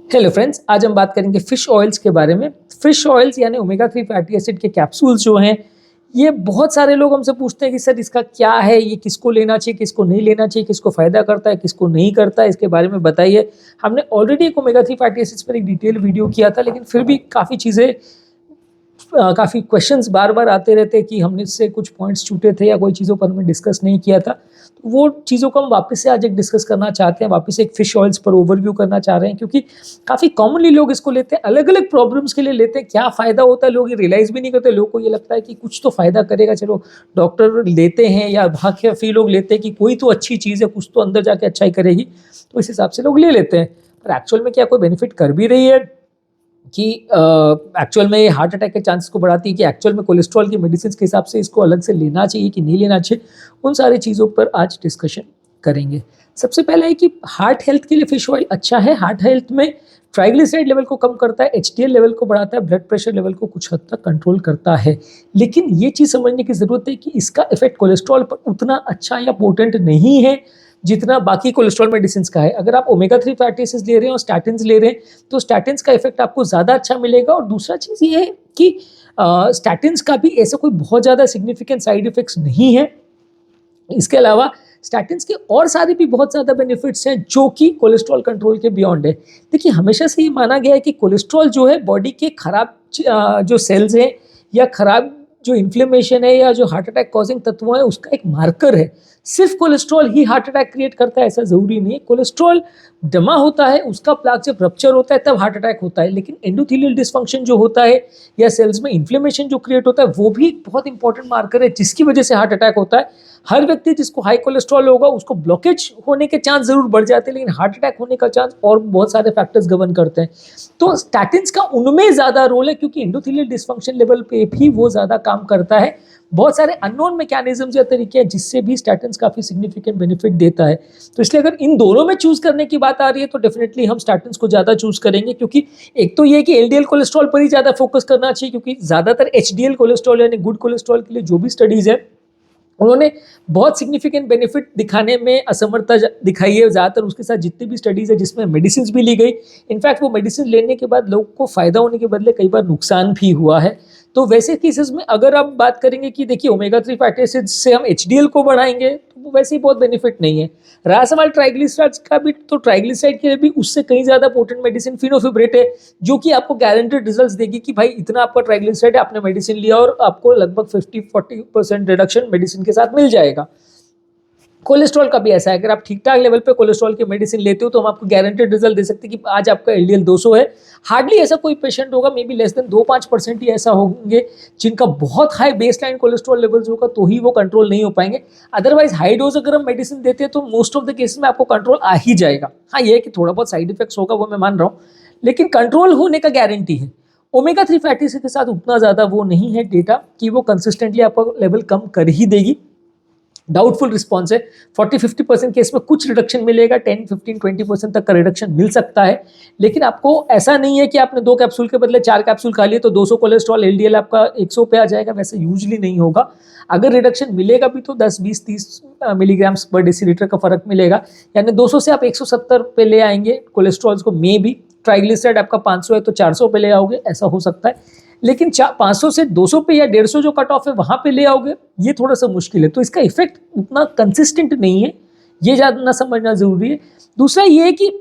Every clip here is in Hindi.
हेलो फ्रेंड्स, आज हम बात करेंगे फिश ऑयल्स के बारे में। फिश ऑयल्स यानी ओमेगा 3 फैटी एसिड के कैप्सूल्स जो हैं, ये बहुत सारे लोग हमसे पूछते हैं कि सर इसका क्या है, ये किसको लेना चाहिए, किसको नहीं लेना चाहिए, किसको फ़ायदा करता है, किसको नहीं करता है, इसके बारे में बताइए। हमने ऑलरेडी एक ओमेगा 3 फैटी एसिड्स पर एक डिटेल वीडियो किया था, लेकिन फिर भी काफ़ी चीज़ें काफ़ी क्वेश्चंस बार बार आते रहते कि हमने इससे कुछ पॉइंट्स छूटे थे या कोई चीज़ों पर हमने डिस्कस नहीं किया था। तो वो चीज़ों को हम वापस से आज एक डिस्कस करना चाहते हैं, वापस से एक फ़िश ऑयल्स पर ओवरव्यू करना चाह रहे हैं, क्योंकि काफ़ी कॉमनली लोग इसको लेते हैं, अलग-अलग प्रॉब्लम्स के लिए लेते हैं। क्या फ़ायदा होता है लोग ये रियलाइज़ भी नहीं करते। लोगों को ये लगता है कि कुछ तो फ़ायदा करेगा, चलो डॉक्टर लेते हैं या बाकी लोग लेते हैं कि कोई तो अच्छी चीज़ है, कुछ तो अंदर जाके अच्छा ही करेगी, तो इस हिसाब से लोग ले लेते हैं। पर एक्चुअल में क्या कोई बेनिफिट कर भी रही है कि एक्चुअल में ये हार्ट अटैक के चांसेस को बढ़ाती है, कि एक्चुअल में कोलेस्ट्रॉल की मेडिसिन के हिसाब से इसको अलग से लेना चाहिए कि नहीं लेना चाहिए, उन सारी चीज़ों पर आज डिस्कशन करेंगे। सबसे पहला है कि हार्ट हेल्थ के लिए फिश ऑयल अच्छा है। हार्ट हेल्थ में ट्राइग्लिसराइड लेवल को कम करता है, एचडीएल लेवल को बढ़ाता है, ब्लड प्रेशर लेवल को कुछ हद तक कंट्रोल करता है। लेकिन ये चीज़ समझने की ज़रूरत है कि इसका इफेक्ट कोलेस्ट्रॉल पर उतना अच्छा या पोटेंट नहीं है जितना बाकी कोलेस्ट्रॉल मेडिसिन का है। अगर आप ओमेगा 3 फैटी एसिड्स ले रहे हैं और स्टैटिन्स ले रहे हैं, तो स्टैटिन्स का इफेक्ट आपको ज़्यादा अच्छा मिलेगा। और दूसरा चीज़ ये है कि स्टैटिन्स का भी ऐसा कोई बहुत ज़्यादा सिग्निफिकेंट साइड इफेक्ट्स नहीं है। इसके अलावा स्टैटिन्स के और सारे भी बहुत ज़्यादा बेनिफिट्स हैं जो कि कोलेस्ट्रॉल कंट्रोल के बियॉन्ड है। देखिए, हमेशा से ये माना गया है कि कोलेस्ट्रॉल जो है बॉडी के खराब जो सेल्स हैं या खराब जो इन्फ्लेमेशन है या जो हार्ट अटैक कॉजिंग तत्व है, उसका एक मार्कर है। सिर्फ कोलेस्ट्रॉल ही हार्ट अटैक क्रिएट करता है ऐसा ज़रूरी नहीं है। कोलेस्ट्रॉल जमा होता है, उसका प्लाक जब रप्चर होता है तब हार्ट अटैक होता है। लेकिन एंडोथेलियल डिसफंक्शन जो होता है या सेल्स में इन्फ्लेमेशन जो क्रिएट होता है, वो भी एक बहुत इंपॉर्टेंट मार्कर है जिसकी वजह से हार्ट अटैक होता है। हर व्यक्ति जिसको हाई कोलेस्ट्रॉल होगा उसको ब्लॉकेज होने के चांस जरूर बढ़ जाते हैं, लेकिन हार्ट अटैक होने का चांस और बहुत सारे फैक्टर्स गवर्न करते हैं। तो स्टैटिन्स का उनमें ज़्यादा रोल है, क्योंकि एंडोथेलियल डिसफंक्शन लेवल पे भी वो ज़्यादा काम करता है। बहुत सारे अननोन मैकेनिज्म्स या तरीके हैं जिससे भी स्टैटिन्स काफ़ी सिग्निफिकेंट बेनिफिट देता है। तो इसलिए अगर इन दोनों में चूज़ करने की बात आ रही है तो डेफिनेटली हम स्टैटिन्स को ज़्यादा चूज़ करेंगे, क्योंकि एक तो ये कि एलडीएल कोलेस्ट्रॉल पर ही ज़्यादा फोकस करना चाहिए, क्योंकि ज़्यादातर एचडीएल कोलेस्ट्रॉल यानी गुड कोलेस्ट्रॉल के लिए जो भी स्टडीज़ है, उन्होंने बहुत सिग्निफिकेंट बेनिफिट दिखाने में असमर्थता दिखाई है। ज़्यादातर उसके साथ जितनी भी स्टडीज़ है जिसमें मेडिसिन भी ली गई, इनफैक्ट वो मेडिसिन लेने के बाद लोगों को फ़ायदा होने के बदले कई बार नुकसान भी हुआ है। तो वैसे केसेस में अगर आप बात करेंगे कि देखिए ओमेगा 3 फैटी एसिड्स से हम एचडीएल को बढ़ाएंगे, तो वो वैसे ही बहुत बेनिफिट नहीं है। रहा सवाल ट्राइग्लिसराइड्स का भी, तो ट्राइग्लिसराइड के लिए भी उससे कहीं ज़्यादा पोटेंट मेडिसिन फिनोफिब्रेट है, जो कि आपको गारंटेड रिजल्ट्स देगी कि भाई इतना आपका ट्राइग्लिसराइड है, आपने मेडिसिन लिया और आपको लगभग 50-40% रिडक्शन मेडिसिन के साथ मिल जाएगा। कोलेस्ट्रॉल का भी ऐसा है, अगर आप ठीक ठाक लेवल पे कोलेस्ट्रॉल की मेडिसिन लेते हो तो हम आपको गारंटेड रिजल्ट दे सकते हैं कि आज आपका एलडीएल 200 है। हार्डली ऐसा कोई पेशेंट होगा, मे बी लेस देन 2-5% ही ऐसा होंगे जिनका बहुत हाई बेसलाइन कोलेस्ट्रॉल लेवल्स होगा, तो ही वो कंट्रोल नहीं हो पाएंगे। अदरवाइज हाई डोज अगर हम मेडिसिन देते हैं तो मोस्ट ऑफ द केसेस में आपको कंट्रोल आ ही जाएगा। हाँ, ये है कि थोड़ा बहुत साइड इफेक्ट्स होगा, वो मैं मान रहा हूँ, लेकिन कंट्रोल होने का गारंटी है। ओमेगा 3 फैटी एसिड के साथ उतना ज़्यादा वो नहीं है डेटा कि वो कंसिस्टेंटली आपका लेवल कम कर ही देगी। डाउटफुल रिस्पॉन्स है। 40-50% केस में कुछ रिडक्शन मिलेगा, 10-15-20% तक का रिडक्शन मिल सकता है। लेकिन आपको ऐसा नहीं है कि आपने 2 कैप्सूल के बदले 4 कैप्सूल खा लिए तो 200 कोलेस्ट्रॉल एलडीएल आपका 100 पे आ जाएगा, वैसे यूजली नहीं होगा। अगर रिडक्शन मिलेगा भी तो 10-20-30 मिलीग्राम्स पर डेसीलीटर का फर्क मिलेगा, यानी 200 से आप 170 पे ले आएंगे कोलेस्ट्रॉल्स को। मे बी ट्राइग्लिसराइड आपका 500 है तो 400 पे ले आओगे, ऐसा हो सकता है। लेकिन 500 से 200 पे या 150 जो कट ऑफ है वहां पे ले आओगे, ये थोड़ा सा मुश्किल है। तो इसका इफेक्ट उतना कंसिस्टेंट नहीं है, ये जानना समझना जरूरी है। दूसरा ये है कि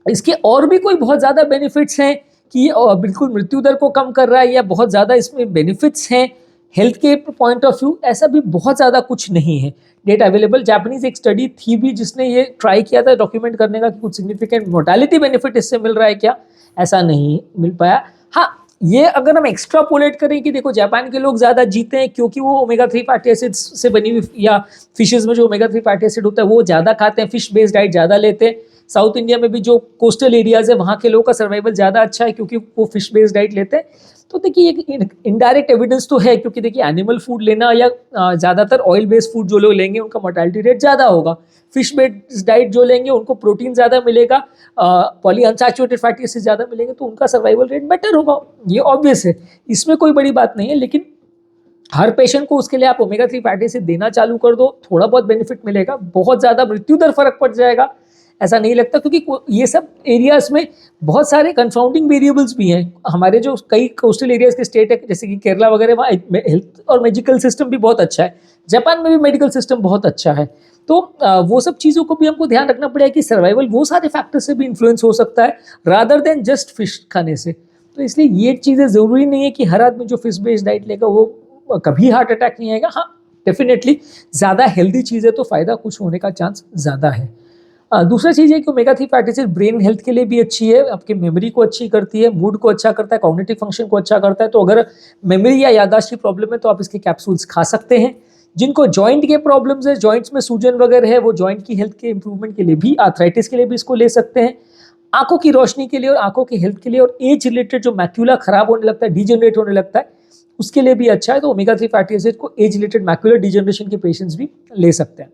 इसके और भी कोई बहुत ज़्यादा बेनिफिट्स हैं कि ये बिल्कुल मृत्यु दर को कम कर रहा है या बहुत ज़्यादा इसमें बेनिफिट्स हैं हेल्थ के पॉइंट ऑफ व्यू, ऐसा भी बहुत ज़्यादा कुछ नहीं है डेटा अवेलेबल। जापानीज एक स्टडी थी भी जिसने ये ट्राई किया था डॉक्यूमेंट करने का कि कुछ सिग्निफिकेंट मोर्टालिटी बेनिफिट इससे मिल रहा है क्या, ऐसा नहीं मिल पाया। हाँ, ये अगर हम एक्स्ट्रापोलेट करें कि देखो जापान के लोग ज़्यादा जीते हैं क्योंकि वो ओमेगा 3 फैटी एसिड से बनी हुई या फिशेज में जो ओमेगा 3 फैटी एसिड होता है वो ज़्यादा खाते हैं, फिश बेस्ड डाइट ज़्यादा लेते हैं। साउथ इंडिया में भी जो कोस्टल एरियाज़ है वहाँ के लोगों का सर्वाइवल ज़्यादा अच्छा है क्योंकि वो फिश बेस्ड डाइट लेते हैं। तो देखिए एक इनडायरेक्ट एविडेंस तो है, क्योंकि देखिए एनिमल फूड लेना या ज़्यादातर ऑयल बेस्ड फूड जो लोग लेंगे उनका मोर्टालिटी रेट ज़्यादा होगा। फिश बेस्ड डाइट जो लेंगे उनको प्रोटीन ज़्यादा मिलेगा, पॉली अनसैचुरेटेड फैटी एसिड ज़्यादा मिलेंगे, तो उनका सर्वाइवल रेट बेटर होगा। ये ऑब्वियस है, इसमें कोई बड़ी बात नहीं है। लेकिन हर पेशेंट को उसके लिए आप ओमेगा 3 फैटी एसिड देना चालू कर दो, थोड़ा बहुत बेनिफिट मिलेगा, बहुत ज़्यादा मृत्यु दर फर्क पड़ जाएगा ऐसा नहीं लगता, क्योंकि ये सब एरियाज में बहुत सारे कंफाउंडिंग वेरिएबल्स भी हैं। हमारे जो कई कोस्टल एरियाज के स्टेट है जैसे कि केरला वगैरह, वहाँ हेल्थ और मेडिकल सिस्टम भी बहुत अच्छा है। जापान में भी मेडिकल सिस्टम बहुत अच्छा है। तो वो सब चीज़ों को भी हमको ध्यान रखना पड़ेगा कि सर्वाइवल वो सारे फैक्टर से भी इन्फ्लुएंस हो सकता है रादर देन जस्ट फिश खाने से। तो इसलिए ये चीज़ें ज़रूरी नहीं है कि हर आदमी जो फिश बेस्ड डाइट लेगा वो कभी हार्ट अटैक नहीं आएगा। हाँ, डेफिनेटली ज़्यादा हेल्दी चीज़ है तो फ़ायदा कुछ होने का चांस ज़्यादा है। दूसरा चीज़ है कि omega 3 fatty acid brain health के लिए भी अच्छी है, आपकी मेमोरी को अच्छी करती है, मूड को अच्छा करता है, कॉग्निटिव फंक्शन को अच्छा करता है। तो अगर मेमोरी या याददाश्त की प्रॉब्लम है तो आप इसके कैप्सूल्स खा सकते हैं। जिनको जॉइंट के प्रॉब्लम्स है, जॉइंट्स में सूजन वगैरह है, वो जॉइंट की हेल्थ के इंप्रूवमेंट के लिए भी, आर्थराइटिस के लिए भी इसको ले सकते हैं। आंखों की रोशनी के लिए और आंखों की हेल्थ के लिए और एज रिलेटेड जो मैक्यूला खराब होने लगता है, डिजेनरेट होने लगता है, उसके लिए भी अच्छा है। तो ओमेगा 3 फैटी एसिड को एज रिलेटेड मैक्यूलर डिजेनरेशन के पेशेंट्स भी ले सकते हैं।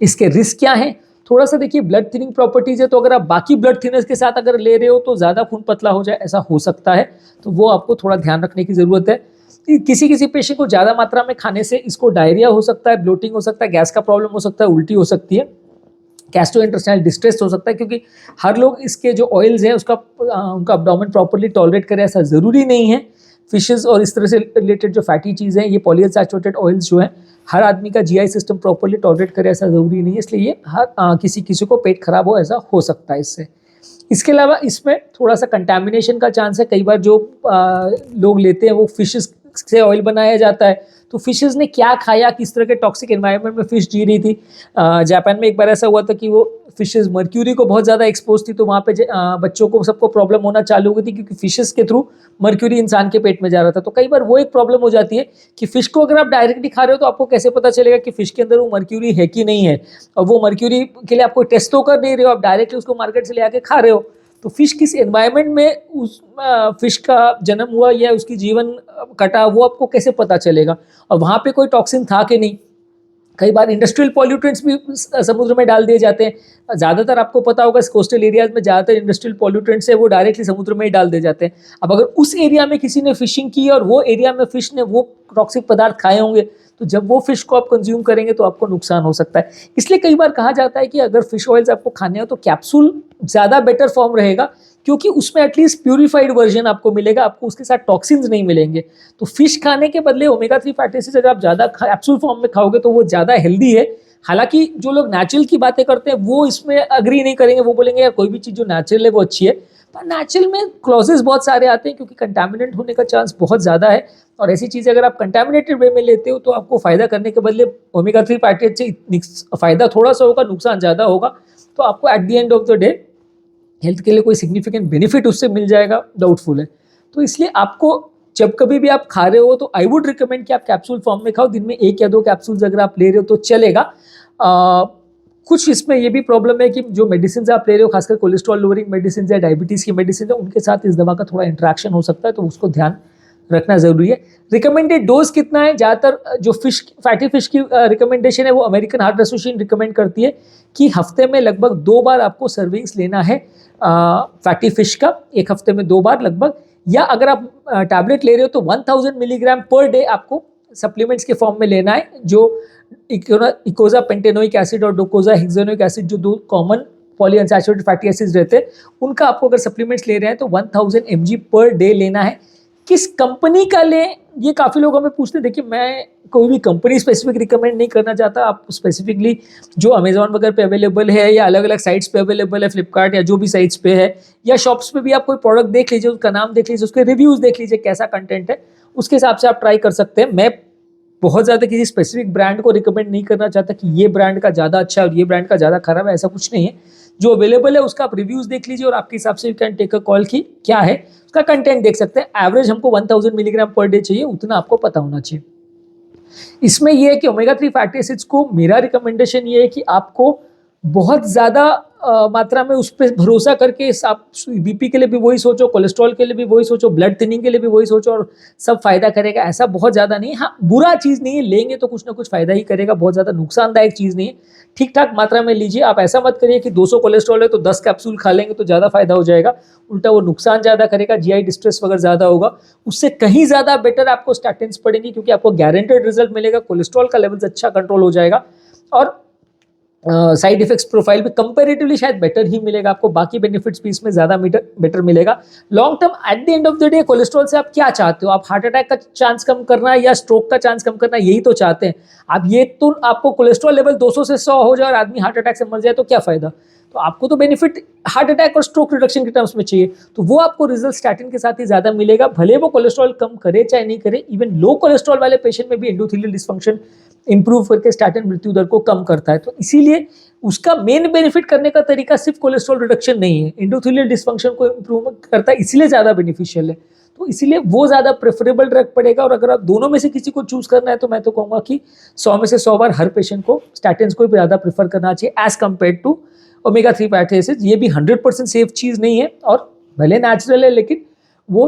इसके रिस्क क्या है? थोड़ा सा देखिए, ब्लड थिनिंग प्रॉपर्टीज है, तो अगर आप बाकी ब्लड थिनर्स के साथ अगर ले रहे हो तो ज़्यादा खून पतला हो जाए, ऐसा हो सकता है। तो वो आपको थोड़ा ध्यान रखने की ज़रूरत है। किसी किसी पेशेंट को ज़्यादा मात्रा में खाने से इसको डायरिया हो सकता है, ब्लोटिंग हो सकता है, गैस का प्रॉब्लम हो सकता है, उल्टी हो सकती है, गैस्ट्रोइंटेस्टाइनल डिस्ट्रेस हो सकता है। क्योंकि हर लोग इसके जो ऑयल्स हैं उनका अब्डोमेन प्रॉपर्ली टॉलरेट करे, ऐसा ज़रूरी नहीं है। फिशेस और इस तरह से रिलेटेड जो फैटी चीज़ें हैं, ये पॉलीअनसैचुरेटेड ऑयल्स जो हैं, हर आदमी का जीआई सिस्टम प्रॉपर्ली टॉलरेट करे ऐसा ज़रूरी नहीं है। इसलिए ये हर किसी किसी को पेट खराब हो ऐसा हो सकता है इससे। इसके अलावा इसमें थोड़ा सा कंटामिनेशन का चांस है। कई बार जो लोग लेते हैं वो फिशेस से ऑयल बनाया जाता है, तो फिशेस ने क्या खाया, किस तरह के टॉक्सिक एनवायरनमेंट में फिश जी रही थी। जापान में एक बार ऐसा हुआ था कि वो फिशेस मर्क्यूरी को बहुत ज़्यादा एक्सपोज थी, तो वहाँ पे बच्चों को सबको प्रॉब्लम होना चालू हो गई थी, क्योंकि फिशेस के थ्रू मर्क्यूरी इंसान के पेट में जा रहा था। तो कई बार वो एक प्रॉब्लम हो जाती है कि फिश को अगर आप डायरेक्टली खा रहे हो तो आपको कैसे पता चलेगा कि फिश के अंदर वो मर्क्यूरी है कि नहीं है। और वो मर्क्यूरी के लिए आपको टेस्ट तो कर नहीं रहे हो, आप डायरेक्टली उसको मार्केट से ले आके खा रहे हो। तो फिश किस एनवायरनमेंट में उस फिश का जन्म हुआ या उसकी जीवन कटा, वो आपको कैसे पता चलेगा। और वहाँ पे कोई टॉक्सिन था कि नहीं। कई बार इंडस्ट्रियल पॉल्यूटेंट्स भी समुद्र में डाल दिए जाते हैं। ज़्यादातर आपको पता होगा कोस्टल एरियाज में ज़्यादातर इंडस्ट्रियल पॉल्यूटेंट्स है वो डायरेक्टली समुद्र में ही डाल दिए जाते हैं। अब अगर उस एरिया में किसी ने फिशिंग की और वो एरिया में फिश ने वो टॉक्सिक पदार्थ खाए होंगे, तो जब वो फिश को आप कंज्यूम करेंगे तो आपको नुकसान हो सकता है। इसलिए कई बार कहा जाता है कि अगर फिश ऑयल्स आपको खाने हो तो कैप्सूल ज़्यादा बेटर फॉर्म रहेगा, क्योंकि उसमें एटलीस्ट प्यूरिफाइड वर्जन आपको मिलेगा, आपको उसके साथ टॉक्सिन्स नहीं मिलेंगे। तो फिश खाने के बदले ओमेगा 3 फैटी एसिड अगर आप ज़्यादा कैप्सूल फॉर्म में खाओगे तो वो ज़्यादा हेल्दी है। हालांकि जो लोग नेचुरल की बातें करते हैं वो इसमें अग्री नहीं करेंगे, वो बोलेंगे यार कोई भी चीज़ जो नेचुरल है वो अच्छी है। पर नेचुरल में क्लॉजेस बहुत सारे आते हैं, क्योंकि कंटामिनेंट होने का चांस बहुत ज़्यादा है। और ऐसी चीज़ें अगर आप कंटामिनेटेड वे में लेते हो तो आपको फ़ायदा करने के बदले ओमेगा 3 फैटी एसिड से फ़ायदा थोड़ा सा होगा, नुकसान ज़्यादा होगा। तो आपको at the end of the day health के लिए कोई सिग्निफिकेंट बेनिफिट उससे मिल जाएगा, डाउटफुल है। तो इसलिए आपको जब कभी भी आप खा रहे हो तो आई वुड रिकमेंड कि आप कैप्सूल फॉर्म में खाओ। दिन में 1 या 2 कैप्सूल्स अगर आप ले रहे हो तो चलेगा। कुछ इसमें ये भी प्रॉब्लम है कि जो मेडिसिन आप ले रहे हो, खासकर कोलेस्ट्रॉल लोअरिंग मेडिसिन या डायबिटीज़ की मेडिसिन है, उनके साथ इस दवा का थोड़ा इंटरेक्शन हो सकता है, तो उसको ध्यान रखना ज़रूरी है। रिकमेंडेड डोज कितना है? ज़्यादातर जो फैटी फिश की रिकमेंडेशन है वो अमेरिकन हार्ट एसोसिएशन रिकमेंड करती है कि हफ्ते में लगभग 2 बार आपको सर्विंग्स लेना है फैटी फिश का, एक हफ्ते में 2 बार लगभग। या अगर आप टैबलेट ले रहे हो तो 1000 मिलीग्राम पर डे आपको सप्लीमेंट्स के फॉर्म में लेना है। जो इकोजा पेंटेनोइक एसिड और डोकोजा हेक्सेनोइक एसिड, जो 2 कॉमन पॉलीअनसैचुरेटेड फैटी एसिड्स रहते हैं, उनका आपको अगर सप्लीमेंट्स ले रहे हैं तो 1000 mg पर डे लेना है। किस कंपनी का लें, ये काफ़ी लोग हमें पूछते हैं। देखिए, मैं कोई भी कंपनी स्पेसिफिक रिकमेंड नहीं करना चाहता। आप स्पेसिफिकली जो अमेजॉन वगैरह पे अवेलेबल है या अलग अलग साइट्स पे अवेलेबल है, फ्लिपकार्ट या जो भी साइट्स पे है, या शॉप्स पे भी आप कोई प्रोडक्ट देख लीजिए, उसका नाम देख लीजिए, उसके रिव्यूज़ देख लीजिए, कैसा कंटेंट है, उसके हिसाब से आप ट्राई कर सकते हैं। मैं बहुत ज़्यादा किसी स्पेसिफिक ब्रांड को रिकमेंड नहीं करना चाहता कि ये ब्रांड का ज़्यादा अच्छा है और ये ब्रांड का ज़्यादा खराब है, ऐसा कुछ नहीं है। जो अवेलेबल है उसका आप रिव्यूज़ देख लीजिए और आपके हिसाब से you can take a call कि क्या है, उसका कंटेंट देख सकते हैं। एवरेज हमको 1000 मिलीग्राम पर डे चाहिए, उतना आपको पता होना चाहिए। इसमें यह है कि ओमेगा 3 फैटी एसिड्स को मेरा रिकमेंडेशन ये है कि आपको बहुत ज़्यादा मात्रा में उस पर भरोसा करके आप बीपी के लिए भी वही सोचो, कोलेस्ट्रॉल के लिए भी वही सोचो, ब्लड थिनिंग के लिए भी वही सोचो और सब फायदा करेगा, ऐसा बहुत ज़्यादा नहीं है। हाँ, बुरा चीज़ नहीं है, लेंगे तो कुछ ना कुछ फायदा ही करेगा, बहुत ज़्यादा नुकसानदायक चीज़ नहीं है। ठीक ठाक मात्रा में लीजिए। आप ऐसा मत करिए कि 200 कोलेस्ट्रॉल है तो 10 कैप्सूल खा लेंगे तो ज़्यादा फायदा हो जाएगा, उल्टा वो नुकसान ज़्यादा करेगा, जीआई डिस्ट्रेस वगैरह ज़्यादा होगा। उससे कहीं ज़्यादा बेटर आपको स्टैटिन्स पड़ेंगी, क्योंकि आपको गारंटेड रिजल्ट मिलेगा, कोलेस्ट्रॉल का लेवल्स अच्छा कंट्रोल हो जाएगा और साइड इफेक्ट्स प्रोफाइल भी कंपैरेटिवली शायद बेटर ही मिलेगा आपको, बाकी बेनिफिट्स भी इसमें ज़्यादा बेटर मिलेगा long term. At the end of the day cholesterol से आप क्या चाहते हो? आप हार्ट अटैक का चांस कम करना है या स्ट्रोक का चांस कम करना है, यही तो चाहते हैं आप। ये तो आपको कोलेस्ट्रॉल लेवल 200 से 100 हो जाए और आदमी हार्ट अटैक से मर जाए तो क्या फ़ायदा? तो आपको तो बेनिफिट हार्ट अटैक और स्ट्रोक रिडक्शन के टर्म्स में चाहिए, तो वो आपको रिजल्ट स्टैटिन के साथ ही ज़्यादा मिलेगा, भले वो कोलेस्ट्रॉल कम करे चाहे नहीं करे। इवन लो कोलेस्ट्रॉल वाले पेशेंट में भी एंडोथेलियल डिसफंक्शन इंप्रूव करके स्टैटिन मृत्यु दर को कम करता है। तो इसीलिए उसका मेन बेनिफिट करने का तरीका सिर्फ कोलेस्ट्रॉल रिडक्शन नहीं है, एंडोथेलियल डिसफंक्शन को इंप्रूव करता है, इसलिए ज़्यादा बेनिफिशियल है। तो इसीलिए वो ज़्यादा प्रेफरेबल ड्रग पड़ेगा। और अगर आप दोनों में से किसी को चूज करना है तो मैं तो कहूँगा कि 100 में से 100 बार हर पेशेंट को स्टैटिन्स को ज़्यादा प्रेफर करना चाहिए as compared to omega 3 fatty acids. ये भी 100% सेफ चीज़ नहीं है और भले नेचुरल है, लेकिन वो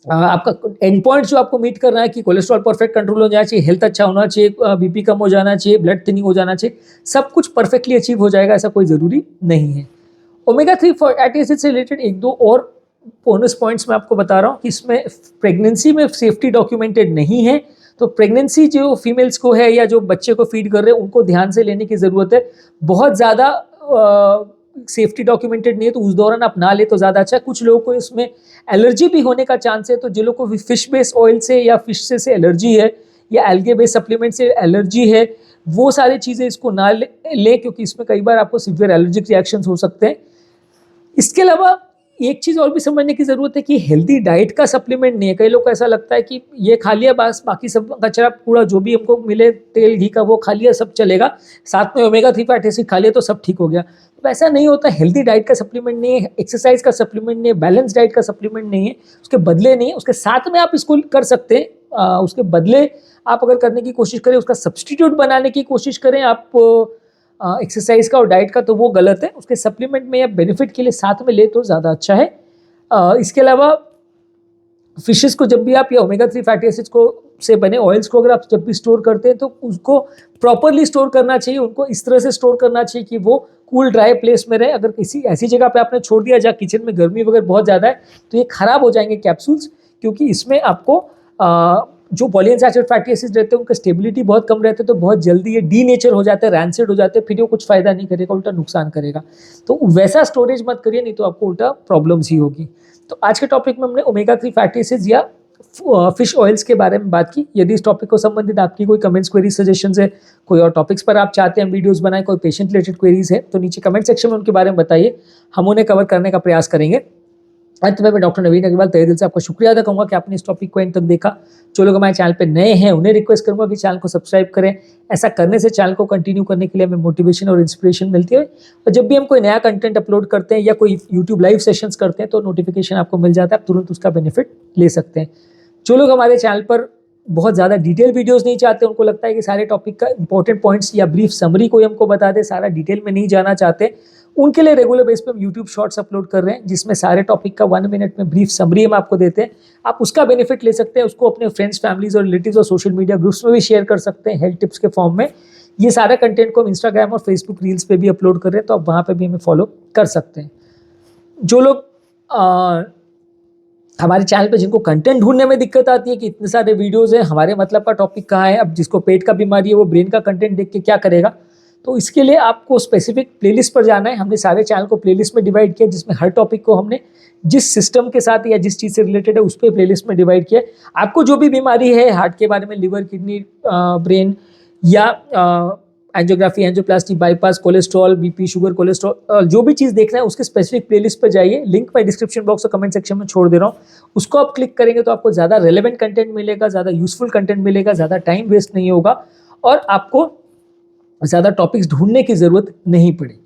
आपका एंड पॉइंट जो आपको मीट करना है कि कोलेस्ट्रॉल परफेक्ट कंट्रोल हो जाना चाहिए, हेल्थ अच्छा होना चाहिए, बीपी कम हो जाना चाहिए, ब्लड थिनिंग हो जाना चाहिए, सब कुछ परफेक्टली अचीव हो जाएगा ऐसा कोई ज़रूरी नहीं है। ओमेगा 3 फैटी एसिड से रिलेटेड एक दो और बोनस पॉइंट्स मैं आपको बता रहा हूँ कि इसमें प्रेगनेंसी में सेफ्टी डॉक्यूमेंटेड नहीं है, तो प्रेगनेंसी जो फीमेल्स को है या जो बच्चे को फीड कर रहे हैं उनको ध्यान से लेने की ज़रूरत है। बहुत ज़्यादा सेफ्टी डॉक्यूमेंटेड नहीं है तो उस दौरान आप ना ले तो ज़्यादा अच्छा है। कुछ लोगों को इसमें एलर्जी भी होने का चांस है, तो जिन लोगों को फिश बेस ऑयल से या फिश से एलर्जी है या एल्गे बेस सप्लीमेंट से एलर्जी है, वो सारी चीज़ें इसको ना ले क्योंकि इसमें कई बार आपको सीवियर एलर्जिक रिएक्शंस हो सकते हैं। इसके अलावा एक चीज़ और भी समझने की ज़रूरत है कि हेल्दी डाइट का सप्लीमेंट नहीं है। कई लोग को ऐसा लगता है कि ये खा लिया बस बाकी सब कचरा कूड़ा जो भी हमको मिले तेल घी का वो खा लिया सब चलेगा, साथ में ओमेगा 3 फैटी एसिड खा लिया तो सब ठीक हो गया। तो ऐसा नहीं होता। हेल्दी डाइट का सप्लीमेंट नहीं है, एक्सरसाइज का सप्लीमेंट नहीं है, बैलेंस डाइट का सप्लीमेंट नहीं है, उसके बदले नहीं है, उसके साथ में आप इसको कर सकते हैं। उसके बदले आप अगर करने की कोशिश करें, उसका सब्सटीट्यूट बनाने की कोशिश करें आप एक्सरसाइज का और डाइट का, तो वो गलत है। उसके सप्लीमेंट में या बेनिफिट के लिए साथ में ले तो ज़्यादा अच्छा है। इसके अलावा फिशेस को जब भी आप या ओमेगा 3 फैटी एसिड्स को से बने ऑयल्स को अगर आप जब भी स्टोर करते हैं तो उसको प्रॉपरली स्टोर करना चाहिए। उनको इस तरह से स्टोर करना चाहिए कि वो कूल ड्राई प्लेस में रहे। अगर किसी ऐसी जगह पे आपने छोड़ दिया जहाँ किचन में गर्मी वगैरह बहुत ज़्यादा है तो ये ख़राब हो जाएंगे कैप्सूल्स, क्योंकि इसमें आपको जो पॉलीअनसैचुरेटेड फैटी एसिड्स रहते हैं उनका स्टेबिलिटी बहुत कम रहते हैं, तो बहुत जल्दी ये डीनेचर हो जाते हैं, रैंसिड हो जाते हैं, फिर ये कुछ फ़ायदा नहीं करेगा, उल्टा नुकसान करेगा। तो वैसा स्टोरेज मत करिए, नहीं तो आपको उल्टा प्रॉब्लम्स ही होगी। तो आज के टॉपिक में हमने ओमेगा 3 फैटी एसिड्स या फिश ऑयल्स के बारे में बात की। यदि इस टॉपिक को संबंधित आपकी कोई कमेंट्स, क्वेरीज, सजेशंस है, कोई और टॉपिक्स पर आप चाहते हैं वीडियोस बनाएं, कोई पेशेंट रिलेटेड क्वेरीज है तो नीचे कमेंट सेक्शन में उनके बारे में बताइए, हम उन्हें कवर करने का प्रयास करेंगे। अंत में मैं डॉक्टर नवीन अग्रवाल तहे दिल से आपका शुक्रिया अदा करूँगा कि आपने इस टॉपिक को एंड तक देखा। जो लोग हमारे चैनल पे नए हैं उन्हें रिक्वेस्ट करूँगा कि चैनल को सब्सक्राइब करें। ऐसा करने से चैनल को कंटिन्यू करने के लिए हमें मोटिवेशन और इंस्पिरेशन मिलती है, और जब भी हम कोई नया कंटेंट अपलोड करते हैं या कोई यूट्यूब लाइव सेशंस करते हैं तो नोटिफिकेशन आपको मिल जाता है, आप तुरंत उसका बेनिफिट ले सकते हैं। जो लोग हमारे चैनल पर बहुत ज़्यादा डिटेल वीडियोस नहीं चाहते, उनको लगता है कि सारे टॉपिक का इंपॉर्टेंट पॉइंट्स या ब्रीफ समरी कोई हमको बता दे, सारा डिटेल में नहीं जाना चाहते, उनके लिए रेगुलर बेस पे हम यूट्यूब शॉर्ट्स अपलोड कर रहे हैं जिसमें सारे टॉपिक का 1 मिनट में ब्रीफ समरी हम आपको देते हैं। आप उसका बेनिफिट ले सकते हैं, उसको अपने फ्रेंड्स, फैमिलीज और रिलेटिव्स और सोशल मीडिया ग्रुप्स में भी शेयर कर सकते हैं हेल्थ टिप्स के फॉर्म में। ये सारा कंटेंट को हम इंस्टाग्राम और फेसबुक रील्स पे भी अपलोड कर रहे हैं, तो आप वहाँ पे भी हमें फॉलो कर सकते हैं। जो लोग हमारे चैनल पे जिनको कंटेंट ढूंढने में दिक्कत आती है कि इतने सारे वीडियोस हैं, हमारे मतलब का टॉपिक कहाँ है, अब जिसको पेट का बीमारी है वो ब्रेन का कंटेंट देख के क्या करेगा, तो इसके लिए आपको स्पेसिफिक प्लेलिस्ट पर जाना है। हमने सारे चैनल को प्लेलिस्ट में डिवाइड किया जिसमें हर टॉपिक को हमने जिस सिस्टम के साथ या जिस चीज़ से रिलेटेड है उस पर प्लेलिस्ट में डिवाइड किया। आपको जो भी बीमारी है हार्ट के बारे में, लिवर, किडनी, ब्रेन या angiography, angioplasty, bypass, cholesterol, BP, sugar, cholesterol, जो भी चीज़ देखना है उसके स्पेसिफिक प्लेलिस्ट पर जाइए। लिंक मैं डिस्क्रिप्शन बॉक्स और कमेंट सेक्शन में छोड़ दे रहा हूँ, उसको आप क्लिक करेंगे तो आपको ज़्यादा रेलेवेंट कंटेंट मिलेगा, ज़्यादा यूजफुल कंटेंट मिलेगा, ज़्यादा टाइम वेस्ट नहीं होगा और आपको ज़्यादा टॉपिक्स ढूंढने की ज़रूरत नहीं पड़ेगी।